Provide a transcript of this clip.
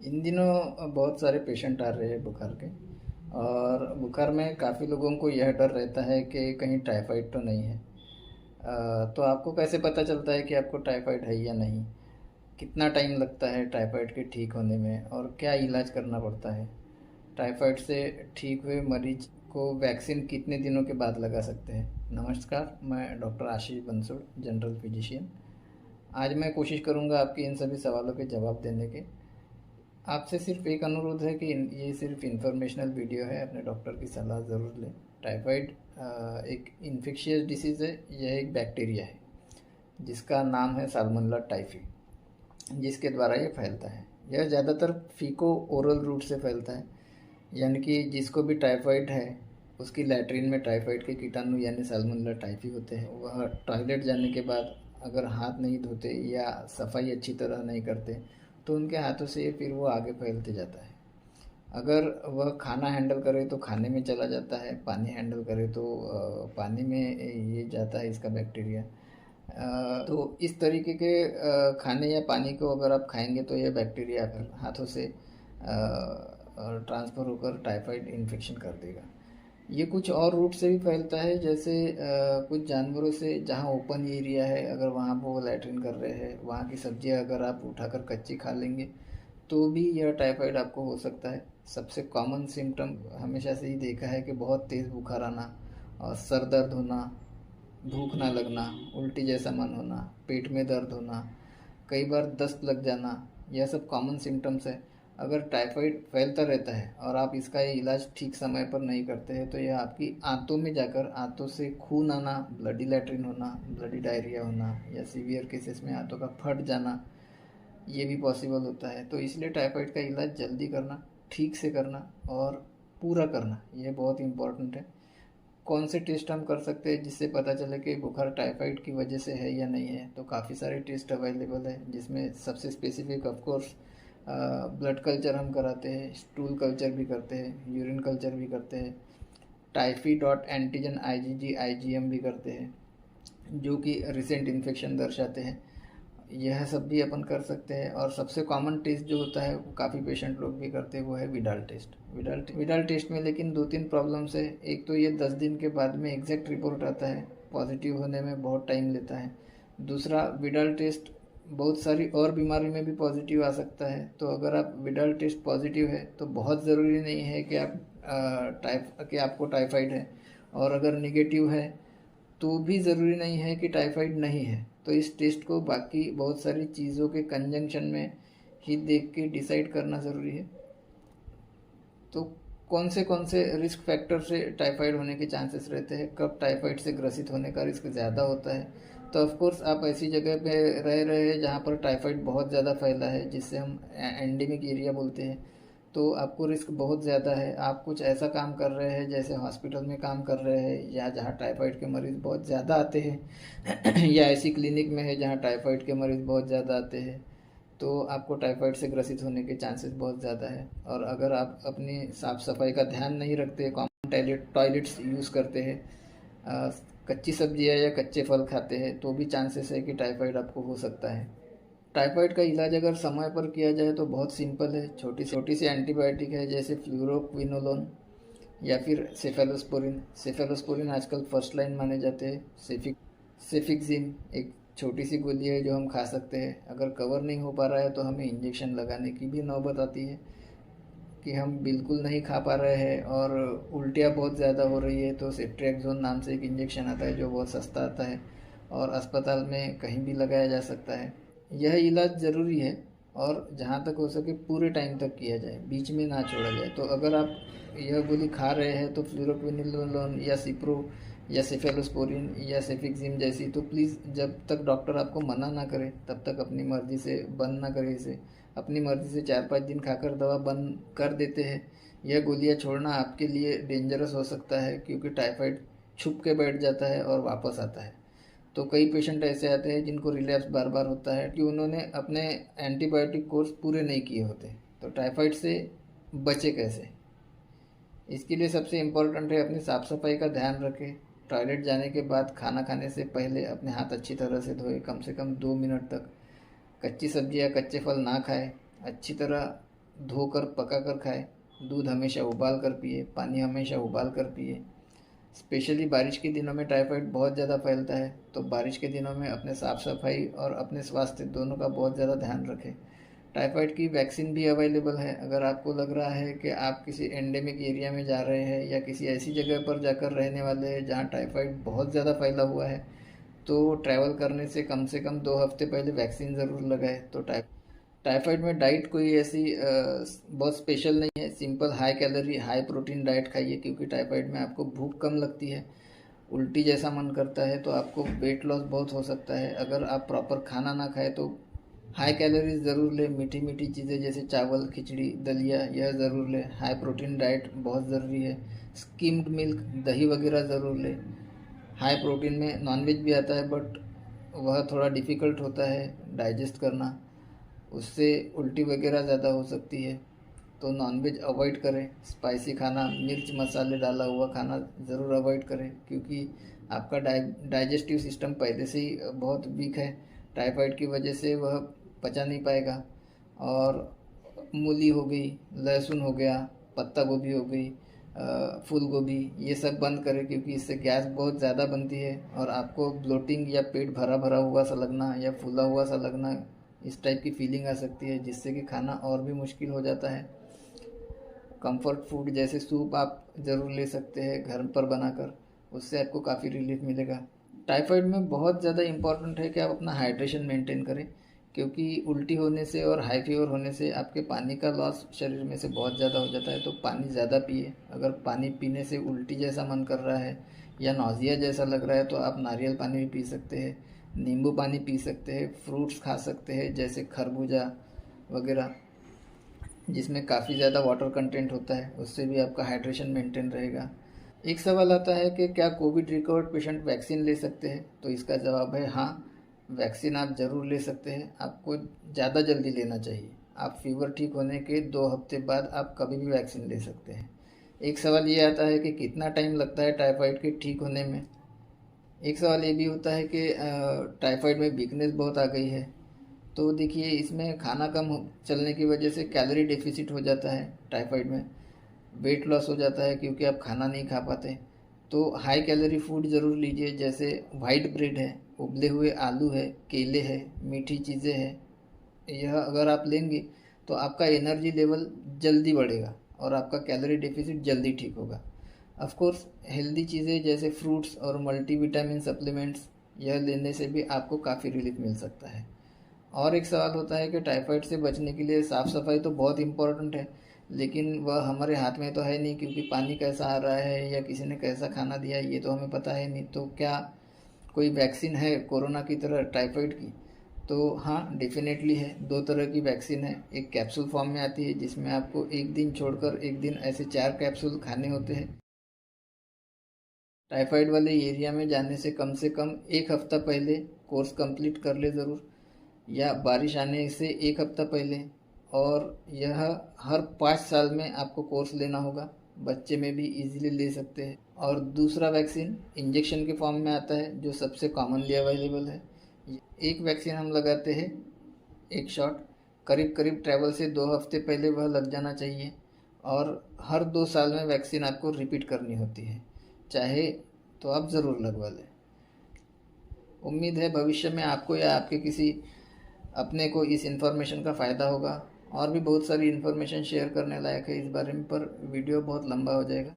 इन दिनों बहुत सारे पेशेंट आ रहे हैं बुखार के। और बुखार में काफ़ी लोगों को यह डर रहता है कि कहीं टाइफाइड तो नहीं है। तो आपको कैसे पता चलता है कि आपको टाइफाइड है या नहीं? कितना टाइम लगता है टाइफाइड के ठीक होने में और क्या इलाज करना पड़ता है? टाइफाइड से ठीक हुए मरीज को वैक्सीन कितने दिनों के बाद लगा सकते हैं? नमस्कार, मैं डॉक्टर आशीष बंसुड़, जनरल फिजिशियन। आज मैं कोशिश करूंगा आपके इन सभी सवालों के जवाब देने के। आपसे सिर्फ एक अनुरोध है कि ये सिर्फ इंफॉर्मेशनल वीडियो है, अपने डॉक्टर की सलाह ज़रूर लें। टाइफाइड एक इन्फेक्शियस डिसीज़ है। यह एक बैक्टीरिया है जिसका नाम है साल्मोनेला टाइफी, जिसके द्वारा ये फैलता है। यह ज़्यादातर फीको ओरल रूट से फैलता है, यानी कि जिसको भी टाइफाइड है उसकी लैट्रिन में टाइफाइड के कीटाणु यानी साल्मोनेला टाइफी होते हैं। वह टॉयलेट जाने के बाद अगर हाथ नहीं धोते या सफाई अच्छी तरह नहीं करते तो उनके हाथों से फिर वो आगे फैलते जाता है। अगर वह खाना हैंडल करे तो खाने में चला जाता है, पानी हैंडल करे तो पानी में ये जाता है इसका बैक्टीरिया। तो इस तरीके के खाने या पानी को अगर आप खाएंगे तो यह बैक्टीरिया अगर हाथों से ट्रांसफ़र होकर टाइफाइड इन्फेक्शन कर देगा। ये कुछ और रूट से भी फैलता है, जैसे कुछ जानवरों से, जहाँ ओपन एरिया है अगर वहाँ पर वो लैट्रिन कर रहे हैं, वहाँ की सब्जियाँ अगर आप उठाकर कच्ची खा लेंगे तो भी यह टाइफाइड आपको हो सकता है। सबसे कॉमन सिम्टम हमेशा से ही देखा है कि बहुत तेज़ बुखार आना और सर दर्द होना, भूख ना लगना, उल्टी जैसा मन होना, पेट में दर्द होना, कई बार दस्त लग जाना, यह सब कॉमन सिम्टम्स है। अगर टाइफाइड फैलता रहता है और आप इसका ये इलाज ठीक समय पर नहीं करते हैं तो यह आपकी आंतों में जाकर आंतों से खून आना, ब्लडी लैट्रिन होना, ब्लडी डायरिया होना या सीवियर केसेस में आंतों का फट जाना, ये भी पॉसिबल होता है। तो इसलिए टाइफाइड का इलाज जल्दी करना, ठीक से करना और पूरा करना, ये बहुत इम्पोर्टेंट है। कौन से टेस्ट हम कर सकते हैं जिससे पता चले कि बुखार टाइफाइड की वजह से है या नहीं है? तो काफ़ी सारे टेस्ट अवेलेबल है, जिसमें सबसे specific of course blood culture हम कराते हैं, स्टूल कल्चर भी करते हैं, यूरिन कल्चर भी करते हैं, typhi dot antigen IgG IgM भी करते हैं, जो कि रिसेंट इन्फेक्शन दर्शाते हैं। यह सब भी अपन कर सकते हैं। और सबसे कॉमन टेस्ट जो होता है वो काफ़ी पेशेंट लोग भी करते हैं, वो है विडाल टेस्ट। विडाल टेस्ट में लेकिन दो तीन प्रॉब्लम्स है। एक तो ये 10 दिन के बाद में एग्जैक्ट रिपोर्ट आता है, पॉजिटिव होने में बहुत टाइम लेता है। दूसरा, विडाल टेस्ट बहुत सारी और बीमारी में भी पॉजिटिव आ सकता है। तो अगर आप विडाल टेस्ट पॉजिटिव है तो बहुत ज़रूरी नहीं है कि आपको टाइफाइड है, और अगर निगेटिव है तो भी ज़रूरी नहीं है कि टाइफाइड नहीं है। तो इस टेस्ट को बाकी बहुत सारी चीज़ों के कंजंक्शन में ही देख के डिसाइड करना ज़रूरी है। तो कौन से रिस्क फैक्टर से टाइफाइड होने के चांसेस रहते हैं, कब टाइफाइड से ग्रसित होने का रिस्क ज़्यादा होता है? तो ऑफ कोर्स आप ऐसी जगह पे रह रहे हैं जहाँ पर टाइफाइड बहुत ज़्यादा फैला है, जिससे हम एंडेमिक एरिया बोलते हैं। तो आपको रिस्क बहुत ज़्यादा है। आप कुछ ऐसा काम कर रहे हैं जैसे हॉस्पिटल में काम कर रहे हैं, या जहाँ टाइफाइड के मरीज़ बहुत ज़्यादा आते हैं या ऐसी क्लिनिक में है जहाँ टाइफाइड के मरीज़ बहुत ज़्यादा आते हैं, तो आपको टाइफाइड से ग्रसित होने के चांसेस बहुत ज़्यादा है। और अगर आप अपनी साफ़ सफाई का ध्यान नहीं रखते, कॉमन टॉयलेट्स यूज़ करते हैं, कच्ची सब्जियाँ या कच्चे फल खाते हैं, तो भी चांसेस है कि टाइफाइड आपको हो सकता है। टाइफाइड का इलाज अगर समय पर किया जाए तो बहुत सिंपल है। छोटी छोटी सी एंटीबायोटिक है, जैसे फ्लूरोक्विनोलोन या फिर सेफेलोस्पोरिन। सेफेलोस्पोरिन आजकल फर्स्ट लाइन माने जाते हैं। सेफिक्सिन एक छोटी सी गोली है जो हम खा सकते हैं। अगर कवर नहीं हो पा रहा है तो हमें इंजेक्शन लगाने की भी नौबत आती है कि हम बिल्कुल नहीं खा पा रहे हैं और उल्टियाँ बहुत ज़्यादा हो रही है, तो सेफ्ट्रिएक्सोन नाम से एक इंजेक्शन आता है जो बहुत सस्ता आता है और अस्पताल में कहीं भी लगाया जा सकता है। यह इलाज ज़रूरी है और जहाँ तक हो सके पूरे टाइम तक किया जाए, बीच में ना छोड़ा जाए। तो अगर आप यह गोली खा रहे हैं तो फ्लूरोक्विनिलोन या सिप्रो या सेफेलोस्पोरिन या सेफिक्सिम जैसी, तो प्लीज़ जब तक डॉक्टर आपको मना ना करे तब तक अपनी मर्ज़ी से बंद ना करें इसे। अपनी मर्ज़ी से 4-5 दिन खाकर दवा बंद कर देते हैं। यह गोलियां छोड़ना आपके लिए डेंजरस हो सकता है, क्योंकि टाइफाइड छुप के बैठ जाता है और वापस आता है। तो कई पेशेंट ऐसे आते हैं जिनको रिलैप्स बार बार होता है कि उन्होंने अपने एंटीबायोटिक कोर्स पूरे नहीं किए होते। तो टाइफाइड से बचे कैसे? इसके लिए सबसे इम्पोर्टेंट है अपनी साफ़ सफाई का ध्यान रखें। टॉयलेट जाने के बाद, खाना खाने से पहले अपने हाथ अच्छी तरह से धोए, कम से कम 2 मिनट तक। कच्ची सब्जी या कच्चे फल ना खाएं। अच्छी तरह धोकर पका कर खाएं, दूध हमेशा उबाल कर पिए, पानी हमेशा उबाल कर पिए। स्पेशली बारिश के दिनों में टाइफाइड बहुत ज़्यादा फैलता है, तो बारिश के दिनों में अपने साफ़ सफाई और अपने स्वास्थ्य दोनों का बहुत ज़्यादा ध्यान रखें। टाइफाइड की वैक्सीन भी अवेलेबल है। अगर आपको लग रहा है कि आप किसी एंडेमिक एरिया में जा रहे हैं या किसी ऐसी जगह पर जाकर रहने वाले हैं जहाँ टाइफाइड बहुत ज़्यादा फैला हुआ है, तो ट्रैवल करने से कम 2 हफ्ते पहले वैक्सीन ज़रूर लगाएं। तो टाइफाइड में डाइट कोई ऐसी बहुत स्पेशल नहीं है। Simple high calorie high protein diet खाइए, क्योंकि टाइफाइड में आपको भूख कम लगती है, उल्टी जैसा मन करता है, तो आपको वेट लॉस बहुत हो सकता है। अगर आप प्रॉपर खाना ना खाएं तो हाई कैलोरीज ज़रूर लें। मीठी मीठी चीज़ें जैसे चावल, खिचड़ी, दलिया, यह ज़रूर लें। हाई प्रोटीन डाइट बहुत ज़रूरी है। स्किम्ड मिल्क, दही वगैरह ज़रूर लें। हाई प्रोटीन में नॉनवेज भी आता है, बट वह थोड़ा डिफ़िकल्ट होता है डाइजेस्ट करना, उससे उल्टी वगैरह ज़्यादा हो सकती है, तो नॉनवेज अवॉइड करें। स्पाइसी खाना, मिर्च मसाले डाला हुआ खाना ज़रूर अवॉइड करें, क्योंकि आपका डाइजेस्टिव सिस्टम पहले से ही बहुत वीक है। टाइफाइड की वजह से वह पचा नहीं पाएगा। और मूली हो गई, लहसुन हो गया, पत्ता गोभी हो गई, फूल गोभी, ये सब बंद करें, क्योंकि इससे गैस बहुत ज़्यादा बनती है और आपको ब्लोटिंग या पेट भरा भरा हुआ सा लगना या फूला हुआ सा लगना, इस टाइप की फीलिंग आ सकती है, जिससे कि खाना और भी मुश्किल हो जाता है। कंफर्ट फूड जैसे सूप आप ज़रूर ले सकते हैं घर पर बनाकर, उससे आपको काफ़ी रिलीफ मिलेगा। टाइफाइड में बहुत ज़्यादा इम्पॉर्टेंट है कि आप अपना हाइड्रेशन मेंटेन करें, क्योंकि उल्टी होने से और हाई फीवर होने से आपके पानी का लॉस शरीर में से बहुत ज़्यादा हो जाता है। तो पानी ज़्यादा पिए। अगर पानी पीने से उल्टी जैसा मन कर रहा है या नौजिया जैसा लग रहा है, तो आप नारियल पानी भी पी सकते हैं, नींबू पानी पी सकते हैं, फ्रूट्स खा सकते हैं जैसे खरबूजा वगैरह, जिसमें काफ़ी ज़्यादा वाटर कंटेंट होता है, उससे भी आपका हाइड्रेशन मेंटेन रहेगा। एक सवाल आता है कि क्या कोविड रिकवर्ड पेशेंट वैक्सीन ले सकते हैं? तो इसका जवाब है हाँ, वैक्सीन आप ज़रूर ले सकते हैं। आपको ज़्यादा जल्दी लेना चाहिए। आप फीवर ठीक होने के 2 हफ्ते बाद आप कभी भी वैक्सीन ले सकते हैं। एक सवाल ये आता है कि कितना टाइम लगता है टाइफाइड के ठीक होने में। एक सवाल ये भी होता है कि टाइफाइड में वीकनेस बहुत आ गई है। तो देखिए, इसमें खाना चलने की वजह से कैलोरी डेफिसिट हो जाता है। टाइफाइड में वेट लॉस हो जाता है, क्योंकि आप खाना नहीं खा पाते। तो हाई कैलोरी फूड ज़रूर लीजिए, जैसे वाइट ब्रेड है, उबले हुए आलू है, केले है, मीठी चीज़ें हैं। यह अगर आप लेंगे तो आपका एनर्जी लेवल जल्दी बढ़ेगा और आपका कैलोरी डेफिसिट जल्दी ठीक होगा। ऑफ कोर्स हेल्दी चीज़ें जैसे फ्रूट्स और मल्टीविटामिन सप्लीमेंट्स, यह लेने से भी आपको काफ़ी रिलीफ मिल सकता है। और एक सवाल होता है कि टाइफाइड से बचने के लिए साफ़ सफाई तो बहुत इम्पोर्टेंट है, लेकिन वह हमारे हाथ में तो है नहीं, क्योंकि पानी कैसा आ रहा है या किसी ने कैसा खाना दिया है ये तो हमें पता है नहीं। तो क्या कोई वैक्सीन है कोरोना की तरह टाइफाइड की? तो हाँ, डेफिनेटली है। 2 तरह की वैक्सीन है। एक कैप्सूल फॉर्म में आती है, जिसमें आपको एक दिन छोड़कर एक दिन ऐसे 4 कैप्सूल खाने होते हैं। टाइफाइड वाले एरिया में जाने से कम 1 हफ्ता पहले कोर्स कंप्लीट कर ले ज़रूर, या बारिश आने से 1 हफ्ता पहले। और यह हर 5 साल में आपको कोर्स लेना होगा। बच्चे में भी इजीली ले सकते हैं। और दूसरा वैक्सीन इंजेक्शन के फॉर्म में आता है, जो सबसे कॉमनली अवेलेबल है। एक वैक्सीन हम लगाते हैं, एक शॉट, करीब करीब ट्रैवल से 2 हफ्ते पहले वह लग जाना चाहिए। और हर 2 साल में वैक्सीन आपको रिपीट करनी होती है, चाहे तो आप ज़रूर लगवा लें। उम्मीद है भविष्य में आपको या आपके किसी अपने को इस इन्फॉर्मेशन का फ़ायदा होगा। और भी बहुत सारी इन्फॉर्मेशन शेयर करने लायक है इस बारे में, पर वीडियो बहुत लंबा हो जाएगा।